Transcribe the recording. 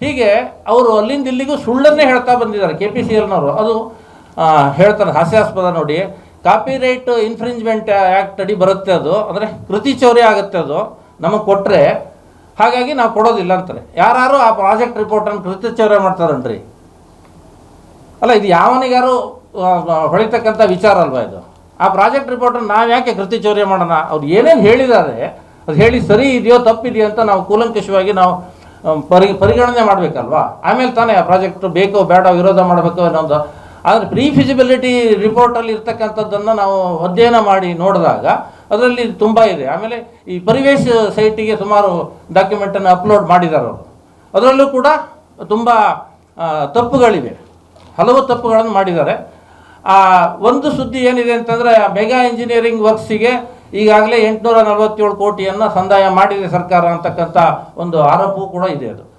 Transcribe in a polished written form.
ಹೀಗೆ ಅವರು ಅಲ್ಲಿಂದ ಇಲ್ಲಿಗೂ ಸುಳ್ಳನ್ನೇ ಹೇಳ್ತಾ ಬಂದಿದ್ದಾರೆ KPCLನವರು. ಅದು ಹೇಳ್ತಾರೆ, ಹಾಸ್ಯಾಸ್ಪದ ನೋಡಿ. ಕಾಪಿರೈಟ್ ಇನ್ಫ್ರಿಂಜ್ಮೆಂಟ್ ಆ್ಯಕ್ಟ್ ಅಡಿ ಬರುತ್ತೆ ಅದು, ಅಂದರೆ ಕೃತಿ ಚೌರ್ಯ ಆಗುತ್ತೆ ಅದು ನಮಗೆ ಕೊಟ್ಟರೆ, ಹಾಗಾಗಿ ನಾವು ಕೊಡೋದಿಲ್ಲ ಅಂತಾರೆ. ಯಾರು ಆ ಪ್ರಾಜೆಕ್ಟ್ ರಿಪೋರ್ಟನ್ನು ಕೃತಿ ಚೌರ್ಯ ಮಾಡ್ತಾರನ್ರಿ? ಅಲ್ಲ, ಇದು ಯಾವನಿಗಾರು ಹೊಳಿತಕ್ಕಂಥ ವಿಚಾರ ಅಲ್ವಾ ಇದು? ಆ ಪ್ರಾಜೆಕ್ಟ್ ರಿಪೋರ್ಟನ್ನು ನಾವು ಯಾಕೆ ಕೃತಿ ಚೌರ್ಯ ಮಾಡೋಣ? ಅವ್ರು ಏನೇನು ಹೇಳಿದ್ದಾರೆ ಅದು ಹೇಳಿ ಸರಿ ಇದೆಯೋ ತಪ್ಪಿದೆಯೋ ಅಂತ ನಾವು ಕೂಲಂಕಷವಾಗಿ ನಾವು ಪರಿಗಣನೆ ಮಾಡಬೇಕಲ್ವಾ? ಆಮೇಲೆ ತಾನೇ ಆ ಪ್ರಾಜೆಕ್ಟ್ ಬೇಕೋ ಬೇಡ ವಿರೋಧ ಮಾಡಬೇಕು ಅನ್ನೋದು. ಆದರೆ ಪ್ರೀ ಫಿಸಿಬಿಲಿಟಿ ರಿಪೋರ್ಟಲ್ಲಿ ಇರ್ತಕ್ಕಂಥದ್ದನ್ನು ನಾವು ಅಧ್ಯಯನ ಮಾಡಿ ನೋಡಿದಾಗ ಅದರಲ್ಲಿ ತುಂಬ ಇದೆ. ಆಮೇಲೆ ಈ ಪರಿವೇಶ ಸೈಟಿಗೆ ಸುಮಾರು ಡಾಕ್ಯುಮೆಂಟನ್ನು ಅಪ್ಲೋಡ್ ಮಾಡಿದ್ದಾರೆ ಅವರು. ಅದರಲ್ಲೂ ಕೂಡ ತುಂಬ ತಪ್ಪುಗಳಿವೆ, ಹಲವು ತಪ್ಪುಗಳನ್ನು ಮಾಡಿದ್ದಾರೆ. ಒಂದು ಸುದ್ದಿ ಏನಿದೆ ಅಂತಂದರೆ, ಮೆಗಾ ಇಂಜಿನಿಯರಿಂಗ್ ವರ್ಕ್ಸಿಗೆ ಈಗಾಗಲೇ 847 ಕೋಟಿಯನ್ನು ಸಂದಾಯ ಮಾಡಿದೆ ಸರ್ಕಾರ ಅಂತಕ್ಕಂಥ ಒಂದು ಆರೋಪವೂ ಕೂಡ ಇದೆ. ಅದು